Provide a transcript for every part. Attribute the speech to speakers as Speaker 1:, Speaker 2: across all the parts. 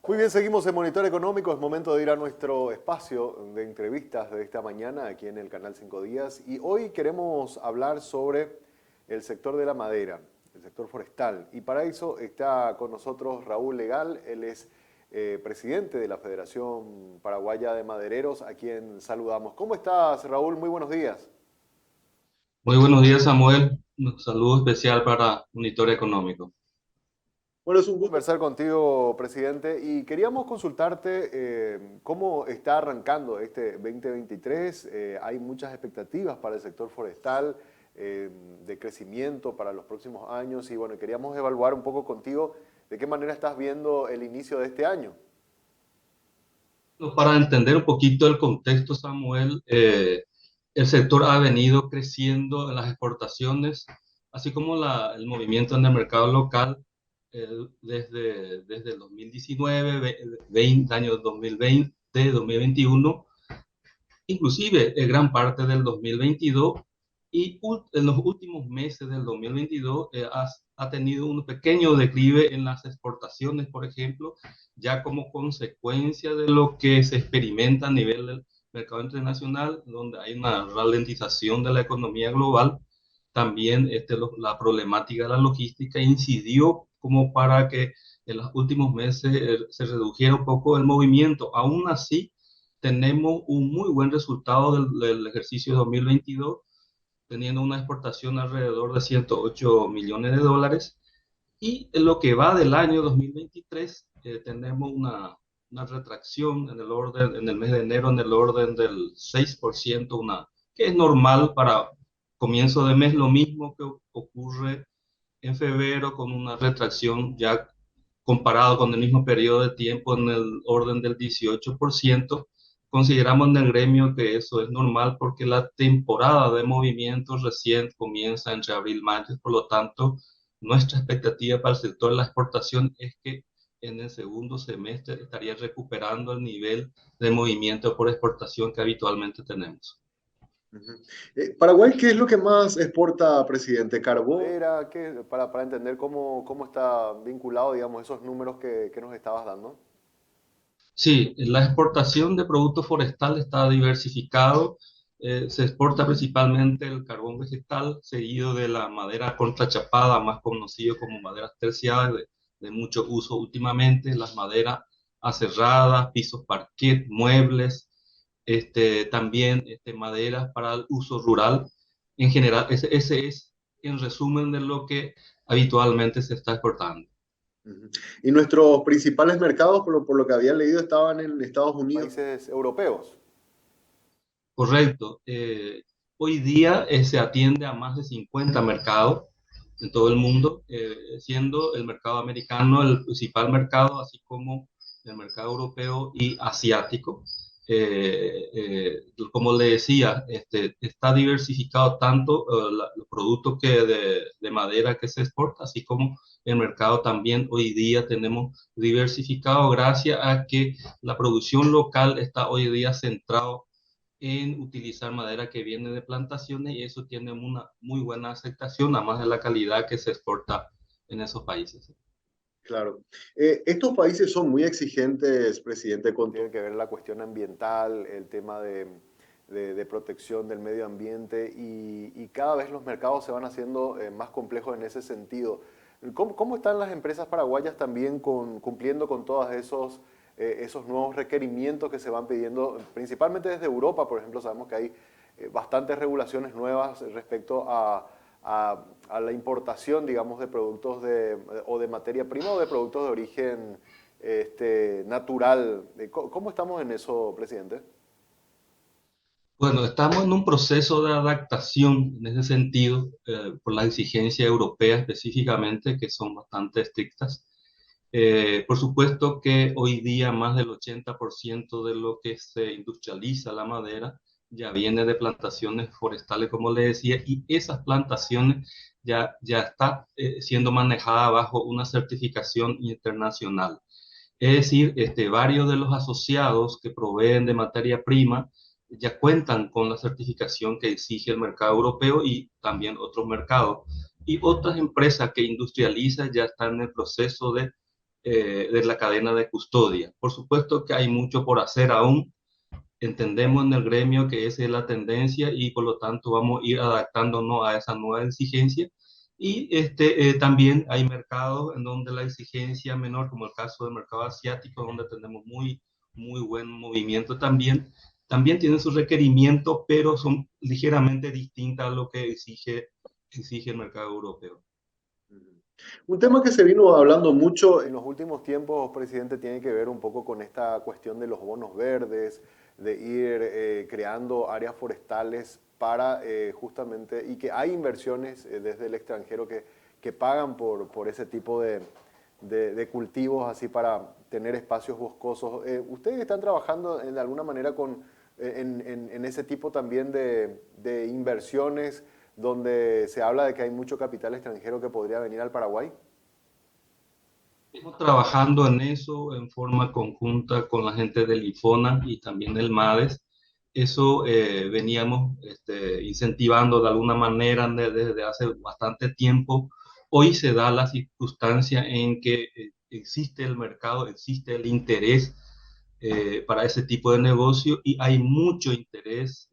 Speaker 1: Muy bien, seguimos en Monitor Económico. Es momento de ir a nuestro espacio de entrevistas de esta mañana aquí en el canal 5 Días. Y hoy queremos hablar sobre el sector de la madera, el sector forestal. Y para eso está con nosotros Raúl Legal. Él es presidente de la Federación Paraguaya de Madereros, a quien saludamos. ¿Cómo estás, Raúl? Muy buenos días.
Speaker 2: Muy buenos días, Samuel. Un saludo especial para Monitor Económico.
Speaker 1: Bueno, es un gusto conversar contigo, presidente, y queríamos consultarte cómo está arrancando este 2023. Hay muchas expectativas para el sector forestal, de crecimiento para los próximos años, y bueno, queríamos evaluar un poco contigo de qué manera estás viendo el inicio de este año.
Speaker 2: Para entender un poquito el contexto, Samuel, el sector ha venido creciendo en las exportaciones, así como el movimiento en el mercado local eh, desde el 2019, 20, año 2020, 2021, inclusive gran parte del 2022 y en los últimos meses del 2022 ha tenido un pequeño declive en las exportaciones, por ejemplo, ya como consecuencia de lo que se experimenta a nivel del mercado internacional, donde hay una ralentización de la economía global. También la problemática de la logística incidió como para que en los últimos meses se redujera un poco el movimiento. Aún así, tenemos un muy buen resultado del ejercicio 2022, teniendo una exportación alrededor de 108 millones de dólares. Y en lo que va del año 2023, tenemos una retracción en el mes de enero en el orden del 6%, que es normal para comienzo de mes, lo mismo que ocurre en febrero con una retracción ya comparado con el mismo periodo de tiempo en el orden del 18%. Consideramos en el gremio que eso es normal porque la temporada de movimientos recién comienza entre abril y mayo. Por lo tanto, nuestra expectativa para el sector de la exportación es que en el segundo semestre estaría recuperando el nivel de movimiento por exportación que habitualmente tenemos.
Speaker 1: Ujú. Paraguay, ¿qué es lo que más exporta, presidente? ¿Carbón? Madera, ¿qué? Para entender cómo está vinculado, digamos, esos números que nos estabas dando.
Speaker 2: Sí, la exportación de productos forestales está diversificado. Se exporta principalmente el carbón vegetal, seguido de la madera contrachapada, más conocido como maderas terciarias, de mucho uso últimamente, las maderas aserradas, pisos parquet, muebles, también maderas para el uso rural. En general, ese es en resumen de lo que habitualmente se está exportando.
Speaker 1: Ujú. Y nuestros principales mercados, por lo que había leído, estaban en Estados Unidos. Países europeos.
Speaker 2: Correcto. Hoy día se atiende a más de 50 mercados en todo el mundo, siendo el mercado americano el principal mercado, así como el mercado europeo y asiático. Como le decía, está diversificado tanto los productos de madera que se exporta, así como el mercado también hoy día tenemos diversificado gracias a que la producción local está hoy día centrado en utilizar madera que viene de plantaciones y eso tiene una muy buena aceptación, además de la calidad que se exporta en esos países.
Speaker 1: Claro. Estos países son muy exigentes, presidente, con tiene que ver la cuestión ambiental, el tema de protección del medio ambiente y cada vez los mercados se van haciendo más complejos en ese sentido. ¿Cómo están las empresas paraguayas también cumpliendo con todos esos nuevos requerimientos que se van pidiendo, principalmente desde Europa? Por ejemplo, sabemos que hay bastantes regulaciones nuevas respecto a la importación, digamos, de productos o de materia prima o de productos de origen natural. ¿Cómo estamos en eso, presidente?
Speaker 2: Bueno, estamos en un proceso de adaptación en ese sentido, por las exigencias europeas específicamente, que son bastante estrictas. Por supuesto que hoy día más del 80% de lo que se industrializa la madera ya viene de plantaciones forestales, como le decía, y esas plantaciones ya está siendo manejada bajo una certificación internacional. Es decir, varios de los asociados que proveen de materia prima ya cuentan con la certificación que exige el mercado europeo y también otros mercados. Y otras empresas que industrializan ya están en el proceso de de la cadena de custodia. Por supuesto que hay mucho por hacer aún. Entendemos en el gremio que esa es la tendencia y por lo tanto vamos a ir adaptándonos a esa nueva exigencia. Y también hay mercados en donde la exigencia menor, como el caso del mercado asiático, donde tenemos muy buen movimiento también tienen sus requerimientos, pero son ligeramente distintas a lo que exige el mercado europeo.
Speaker 1: Un tema que se vino hablando mucho en los últimos tiempos, presidente, tiene que ver un poco con esta cuestión de los bonos verdes, de ir creando áreas forestales para justamente, y que hay inversiones desde el extranjero que pagan por ese tipo de cultivos, así para tener espacios boscosos. ¿Ustedes están trabajando de alguna manera en ese tipo también de inversiones, donde se habla de que hay mucho capital extranjero que podría venir al Paraguay?
Speaker 2: Estamos trabajando en eso en forma conjunta con la gente del IFONA y también del MADES. Eso veníamos incentivando de alguna manera desde hace bastante tiempo. Hoy se da la circunstancia en que existe el mercado, existe el interés para ese tipo de negocio y hay mucho interés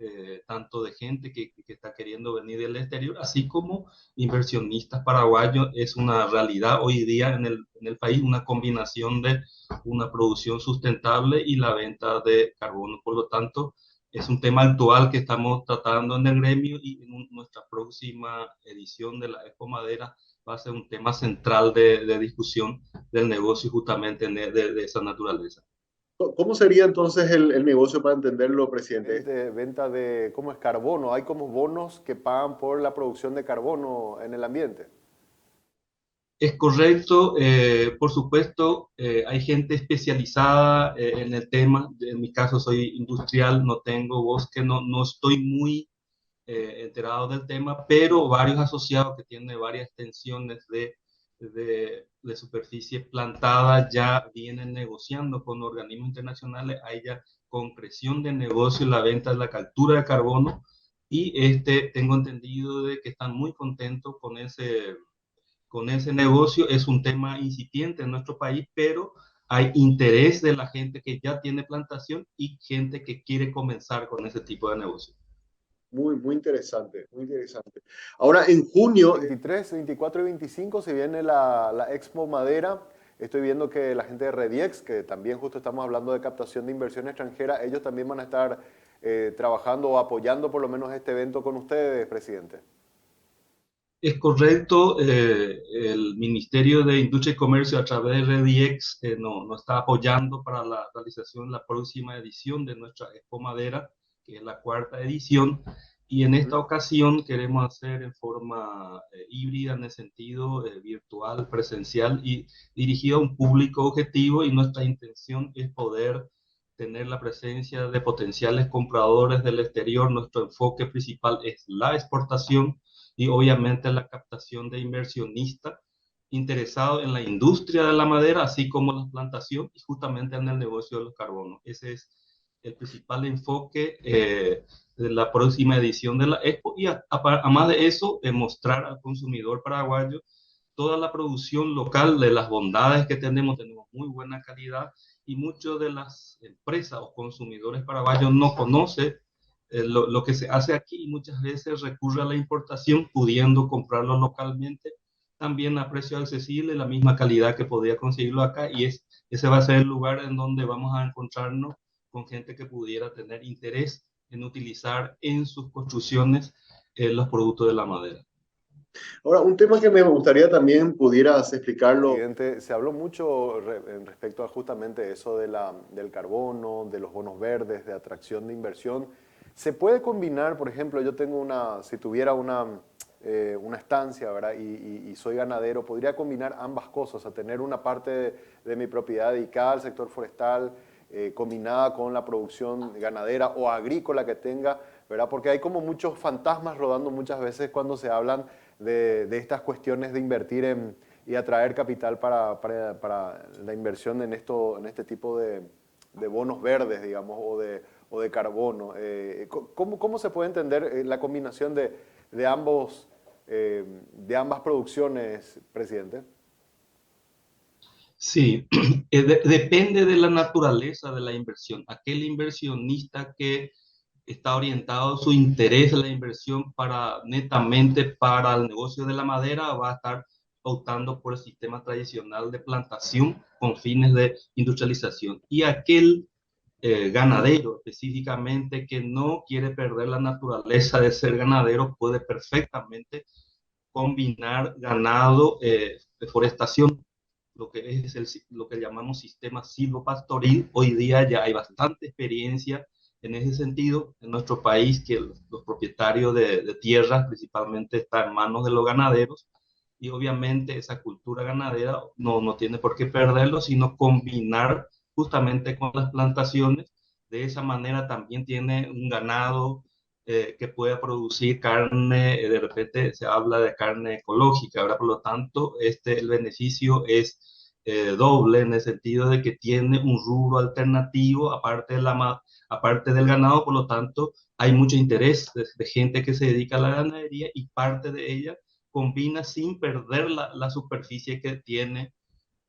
Speaker 2: tanto de gente que está queriendo venir del exterior, así como inversionistas paraguayos. Es una realidad hoy día en el país, una combinación de una producción sustentable y la venta de carbono. Por lo tanto, es un tema actual que estamos tratando en el gremio y en nuestra próxima edición de la Expo Madera va a ser un tema central de discusión del negocio justamente de esa naturaleza.
Speaker 1: ¿Cómo sería entonces el negocio para entenderlo, presidente? Venta de, ¿cómo es? Carbono. Hay como bonos que pagan por la producción de carbono en el ambiente.
Speaker 2: Es correcto, por supuesto, hay gente especializada en el tema. En mi caso soy industrial, no tengo bosque, no estoy muy enterado del tema, pero varios asociados que tienen varias extensiones de superficie plantada ya vienen negociando con organismos internacionales. Hay ya concreción de negocio en la venta de la captura de carbono y tengo entendido de que están muy contentos con ese negocio. Es un tema incipiente en nuestro país, pero hay interés de la gente que ya tiene plantación y gente que quiere comenzar con ese tipo de negocio.
Speaker 1: Muy interesante, muy interesante. Ahora, en junio, 23, 24 y 25 se viene la Expo Madera. Estoy viendo que la gente de Rediex, que también justo estamos hablando de captación de inversión extranjera, ellos también van a estar trabajando o apoyando por lo menos este evento con ustedes, presidente.
Speaker 2: Es correcto, el Ministerio de Industria y Comercio a través de REDIEX nos está apoyando para la realización de la próxima edición de nuestra Expo Madera, que es la cuarta edición, y en esta ocasión queremos hacer en forma híbrida, en el sentido virtual, presencial y dirigido a un público objetivo, y nuestra intención es poder tener la presencia de potenciales compradores del exterior. Nuestro enfoque principal es la exportación y obviamente la captación de inversionistas interesados en la industria de la madera, así como la plantación y justamente en el negocio de los carbonos. Ese es el principal enfoque de la próxima edición de la Expo, y además de eso, mostrar al consumidor paraguayo toda la producción local, de las bondades que tenemos muy buena calidad, y muchas de las empresas o consumidores paraguayos no conocen lo que se hace aquí y muchas veces recurre a la importación pudiendo comprarlo localmente también a precio accesible, la misma calidad que podría conseguirlo acá, y ese va a ser el lugar en donde vamos a encontrarnos con gente que pudiera tener interés en utilizar en sus construcciones los productos de la madera.
Speaker 1: Ahora, un tema que me gustaría también pudieras explicarlo. Presidente, se habló mucho en respecto a justamente eso del carbono, de los bonos verdes, de atracción de inversión. ¿Se puede combinar, por ejemplo, yo tengo si tuviera una estancia, ¿verdad? Y soy ganadero, podría combinar ambas cosas, a tener una parte de mi propiedad dedicada al sector forestal, combinada con la producción ganadera o agrícola que tenga, ¿verdad? Porque hay como muchos fantasmas rodando muchas veces cuando se hablan de estas cuestiones de invertir y atraer capital para la inversión en este tipo de bonos verdes, digamos, o de carbono. ¿Cómo se puede entender la combinación de ambas producciones, presidente?
Speaker 2: Sí, depende de la naturaleza de la inversión. Aquel inversionista que está orientado su interés en la inversión para netamente para el negocio de la madera va a estar optando por el sistema tradicional de plantación con fines de industrialización. Y aquel ganadero específicamente que no quiere perder la naturaleza de ser ganadero puede perfectamente combinar ganado, deforestación, lo que es lo que llamamos sistema silvopastoril. Hoy día ya hay bastante experiencia en ese sentido en nuestro país, que los propietarios de tierras principalmente están en manos de los ganaderos, y obviamente esa cultura ganadera no tiene por qué perderlo, sino combinar justamente con las plantaciones. De esa manera también tiene un ganado que pueda producir carne, de repente se habla de carne ecológica, ¿verdad? Por lo tanto, el beneficio es doble en el sentido de que tiene un rubro alternativo aparte del ganado. Por lo tanto, hay mucho interés de gente que se dedica a la ganadería, y parte de ella combina sin perder la superficie que tiene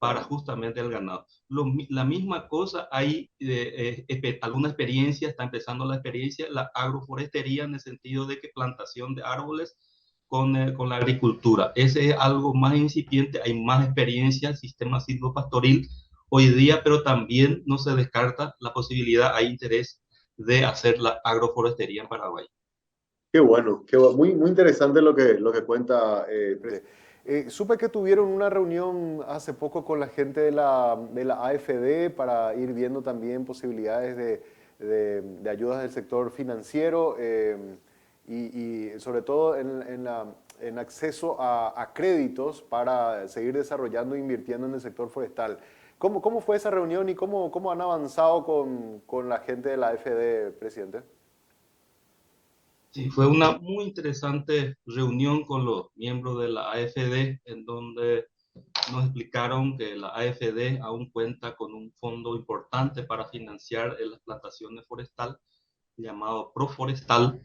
Speaker 2: para justamente el ganado. La misma cosa, hay alguna experiencia, está empezando la experiencia, la agroforestería, en el sentido de que plantación de árboles con la agricultura. Ese es algo más incipiente, hay más experiencia, el sistema silvopastoril hoy día, pero también no se descarta la posibilidad, hay interés de hacer la agroforestería en Paraguay.
Speaker 1: Qué bueno, muy, muy interesante lo que cuenta. Supe que tuvieron una reunión hace poco con la gente de la AFD para ir viendo también posibilidades de ayudas del sector financiero, y sobre todo en acceso a créditos para seguir desarrollando e invirtiendo en el sector forestal. ¿Cómo fue esa reunión y cómo han avanzado con la gente de la AFD, presidente?
Speaker 2: Sí, fue una muy interesante reunión con los miembros de la AFD, en donde nos explicaron que la AFD aún cuenta con un fondo importante para financiar las plantaciones forestal, llamado Proforestal,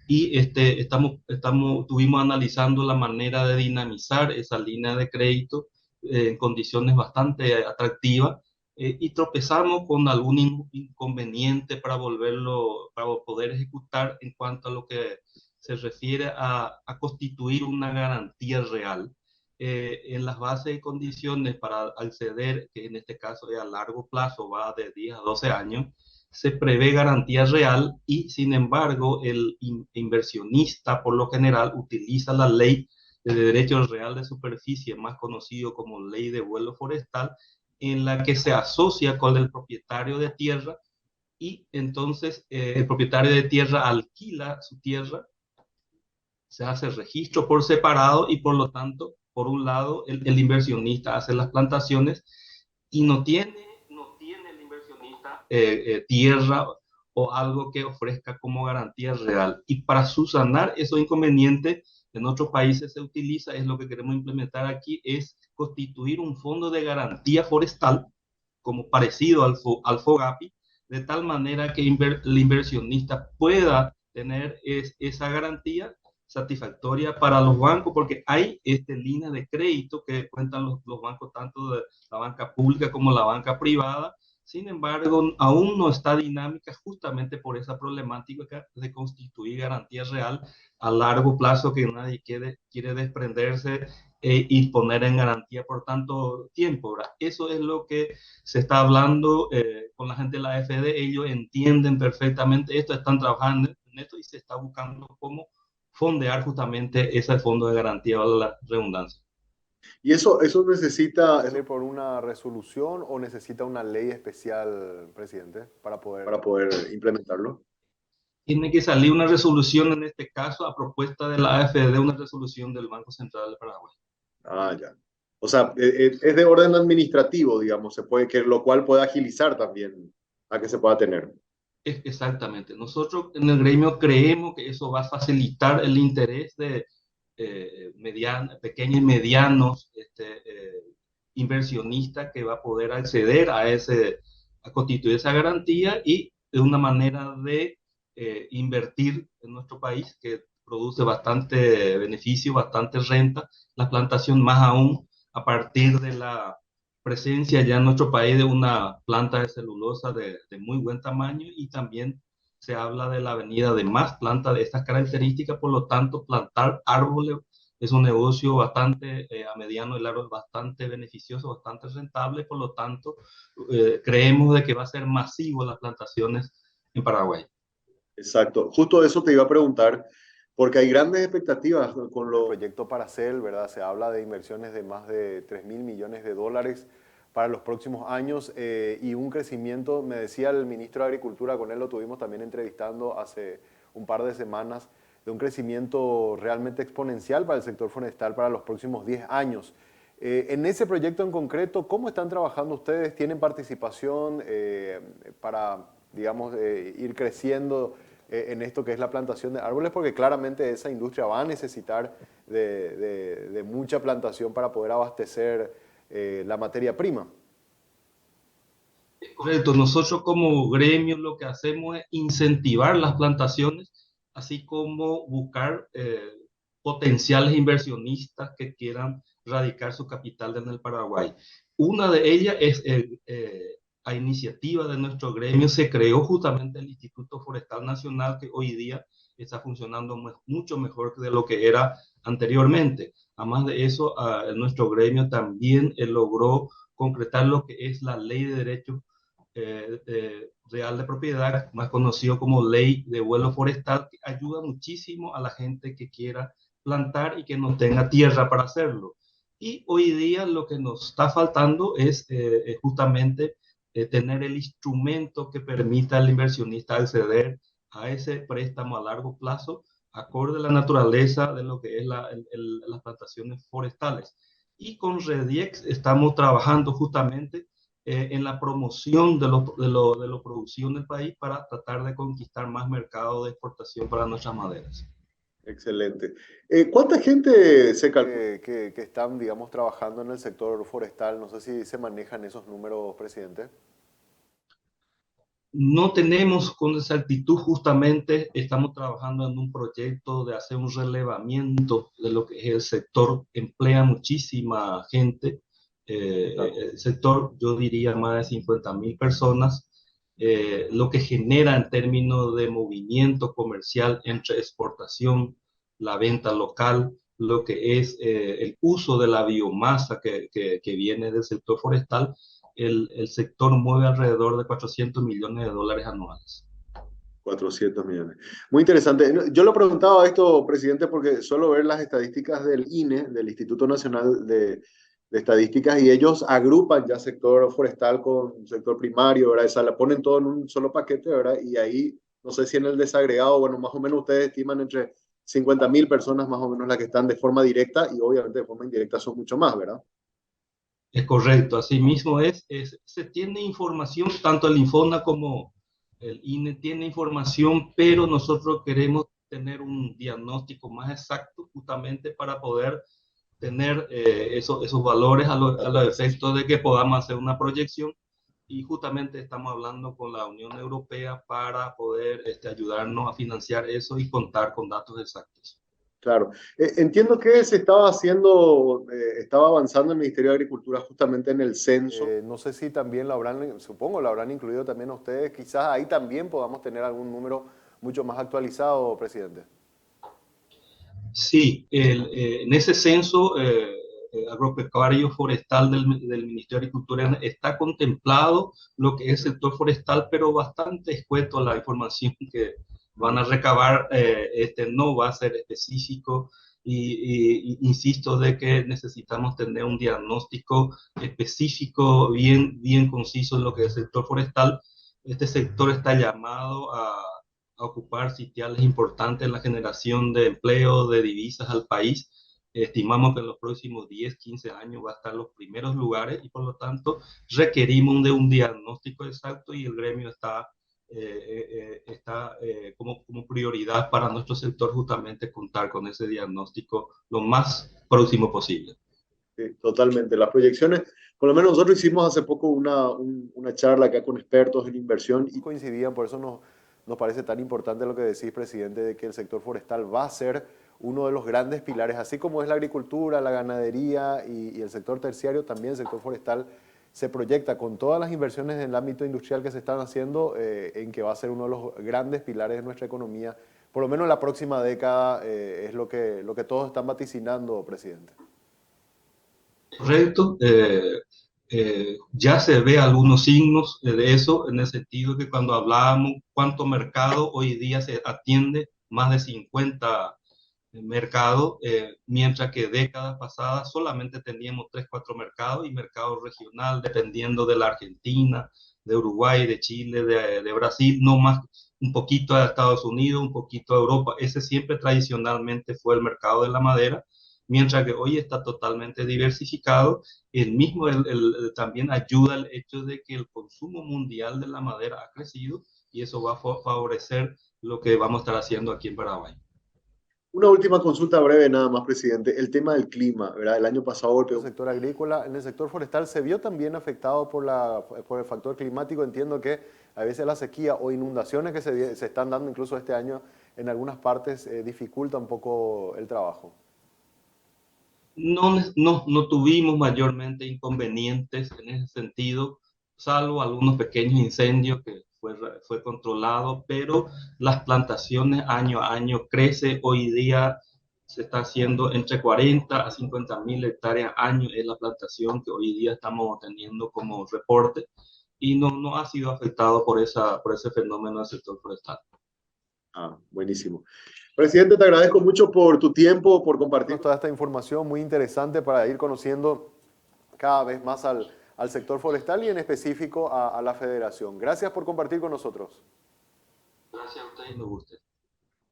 Speaker 2: y estuvimos analizando la manera de dinamizar esa línea de crédito en condiciones bastante atractivas, y tropezamos con algún inconveniente para poder ejecutar en cuanto a lo que se refiere a constituir una garantía real. En las bases y condiciones para acceder, que en este caso es a largo plazo, va de 10 a 12 años, se prevé garantía real, y sin embargo el inversionista por lo general utiliza la ley de derecho real de superficie, más conocido como ley de vuelo forestal, en la que se asocia con el propietario de tierra, y entonces el propietario de tierra alquila su tierra, se hace registro por separado, y por lo tanto, por un lado, el inversionista hace las plantaciones y no tiene el inversionista tierra o algo que ofrezca como garantía real. Y para subsanar esos inconvenientes, en otros países se utiliza, es lo que queremos implementar aquí, es constituir un fondo de garantía forestal, como parecido al FOGAPI, de tal manera que el inversionista pueda tener esa garantía satisfactoria para los bancos, porque hay líneas de crédito que cuentan los bancos, tanto de la banca pública como la banca privada. Sin embargo, aún no está dinámica, justamente por esa problemática de constituir garantía real a largo plazo, que nadie quiere desprenderse y poner en garantía por tanto tiempo, ¿verdad? Eso es lo que se está hablando con la gente de la AFD. Ellos entienden perfectamente esto, están trabajando en esto, y se está buscando cómo fondear justamente ese fondo de garantía, vale la redundancia.
Speaker 1: ¿Y eso necesita salir por una resolución o necesita una ley especial, presidente, para poder implementarlo?
Speaker 2: Tiene que salir una resolución, en este caso, a propuesta de la AFD, una resolución del Banco Central de Paraguay.
Speaker 1: Ah, ya. O sea, es de orden administrativo, digamos, lo cual puede agilizar también a que se pueda tener.
Speaker 2: Exactamente. Nosotros en el gremio creemos que eso va a facilitar el interés de pequeños y medianos inversionistas, que va a poder acceder a constituir esa garantía, y de una manera de invertir en nuestro país que produce bastante beneficio, bastante renta, la plantación, más aún a partir presencia ya en nuestro país de una planta de celulosa de muy buen tamaño y también se habla de la venida de más plantas de estas características, por lo tanto, plantar árboles es un negocio bastante a mediano y largo, bastante beneficioso, bastante rentable, por lo tanto, creemos de que va a ser masivo las plantaciones en Paraguay.
Speaker 1: Exacto, justo eso te iba a preguntar, porque hay grandes expectativas con el proyecto Paracel, ¿verdad? Se habla de inversiones de más de 3.000 millones de dólares para los próximos años y un crecimiento, me decía el ministro de Agricultura, con él lo tuvimos también entrevistando hace un par de semanas, de un crecimiento realmente exponencial para el sector forestal para los próximos 10 años. En ese proyecto en concreto, ¿cómo están trabajando ustedes? ¿Tienen participación para, digamos, ir creciendo en esto que es la plantación de árboles? Porque claramente esa industria va a necesitar de mucha plantación para poder abastecer la materia prima.
Speaker 2: Correcto, nosotros como gremio lo que hacemos es incentivar las plantaciones, así como buscar potenciales inversionistas que quieran radicar su capital en el Paraguay. Una de ellas es, a iniciativa de nuestro gremio, se creó justamente el Instituto Forestal Nacional, que hoy día está funcionando mucho mejor de lo que era anteriormente. Además de eso, nuestro gremio también logró concretar lo que es la Ley de Derechos Real de Propiedad, más conocido como Ley de Vuelo Forestal, que ayuda muchísimo a la gente que quiera plantar y que no tenga tierra para hacerlo. Y hoy día lo que nos está faltando es justamente tener el instrumento que permita al inversionista acceder a ese préstamo a largo plazo, acorde a la naturaleza de lo que es las plantaciones forestales. Y con Rediex estamos trabajando justamente en la promoción de lo producido en el país para tratar de conquistar más mercado de exportación para nuestras maderas.
Speaker 1: Excelente. ¿Cuánta gente se calcula que están, digamos, trabajando en el sector forestal? No sé si se manejan esos números, presidente.
Speaker 2: No tenemos con exactitud, justamente estamos trabajando en un proyecto de hacer un relevamiento de lo que es el sector, emplea muchísima gente,
Speaker 1: Claro.
Speaker 2: el sector yo diría más de 50.000 personas, lo que genera en términos de movimiento comercial entre exportación, la venta local, lo que es el uso de la biomasa que viene del sector forestal, el sector mueve alrededor de 400 millones de dólares anuales.
Speaker 1: 400 millones. Muy interesante. No, yo lo preguntaba esto, presidente, porque suelo ver las estadísticas del INE, del Instituto Nacional de Estadísticas, y ellos agrupan ya sector forestal con sector primario, ¿verdad? Esa, la ponen todo en un solo paquete, ¿verdad? Y ahí, no sé si en el desagregado, bueno, más o menos ustedes estiman entre 50.000 personas más o menos las que están de forma directa y obviamente de forma indirecta son mucho más, ¿verdad?
Speaker 2: Es correcto, así mismo se tiene información, tanto el Infona como el INE tiene información, pero nosotros queremos tener un diagnóstico más exacto justamente para poder tener esos valores a los efectos de que podamos hacer una proyección y justamente estamos hablando con la Unión Europea para poder ayudarnos a financiar eso y contar con datos exactos.
Speaker 1: Claro. Entiendo que se estaba haciendo, estaba avanzando el Ministerio de Agricultura justamente en el censo. No sé si también lo habrán, supongo lo habrán incluido también a ustedes. Quizás ahí también podamos tener algún número mucho más actualizado, presidente.
Speaker 2: Sí, en ese censo agropecuario forestal del Ministerio de Agricultura está contemplado lo que es el sector forestal, pero bastante escueto la información que van a recabar, no va a ser específico y insisto de que necesitamos tener un diagnóstico específico, bien conciso en lo que es el sector forestal. Este sector está llamado a ocupar sitiales importantes en la generación de empleo, de divisas al país. Estimamos que en los próximos 10, 15 años va a estar en los primeros lugares y por lo tanto requerimos de un diagnóstico exacto y el gremio está como prioridad para nuestro sector justamente contar con ese diagnóstico lo más próximo posible.
Speaker 1: Sí, totalmente. Las proyecciones, por lo menos nosotros hicimos hace poco una charla acá con expertos en inversión y coincidían, por eso nos parece tan importante lo que decís, presidente, de que el sector forestal va a ser uno de los grandes pilares, así como es la agricultura, la ganadería y el sector terciario, también el sector forestal se proyecta con todas las inversiones en el ámbito industrial que se están haciendo en que va a ser uno de los grandes pilares de nuestra economía, por lo menos la próxima década, es lo que todos están vaticinando, presidente.
Speaker 2: Correcto. Ya se ve algunos signos de eso, en el sentido que cuando hablábamos cuánto mercado, hoy día se atiende más de 50 mercados, mientras que décadas pasadas solamente teníamos 3 4 mercados y mercado regional, dependiendo de la Argentina, de Uruguay, de Chile, de Brasil, no más, un poquito a Estados Unidos, un poquito a Europa. Ese siempre tradicionalmente fue el mercado de la madera, mientras que hoy está totalmente diversificado. También ayuda el hecho de que el consumo mundial de la madera ha crecido y eso va a favorecer lo que vamos a estar haciendo aquí en Paraguay.
Speaker 1: Una última consulta breve nada más, presidente. El tema del clima, ¿verdad? El año pasado el sector agrícola, en el sector forestal se vio también afectado por el factor climático. Entiendo que a veces la sequía o inundaciones que se están dando incluso este año en algunas partes dificulta un poco el trabajo.
Speaker 2: No tuvimos mayormente inconvenientes en ese sentido, salvo algunos pequeños incendios que fue controlado, pero las plantaciones año a año crece. Hoy día se está haciendo entre 40 a 50 mil hectáreas año en la plantación que hoy día estamos teniendo como reporte y no ha sido afectado por ese fenómeno del sector forestal.
Speaker 1: Ah, buenísimo. Presidente, te agradezco mucho por tu tiempo, por compartir toda esta información muy interesante para ir conociendo cada vez más al sector forestal y en específico a la federación. Gracias por compartir con nosotros.
Speaker 2: Gracias a ustedes y me gusta.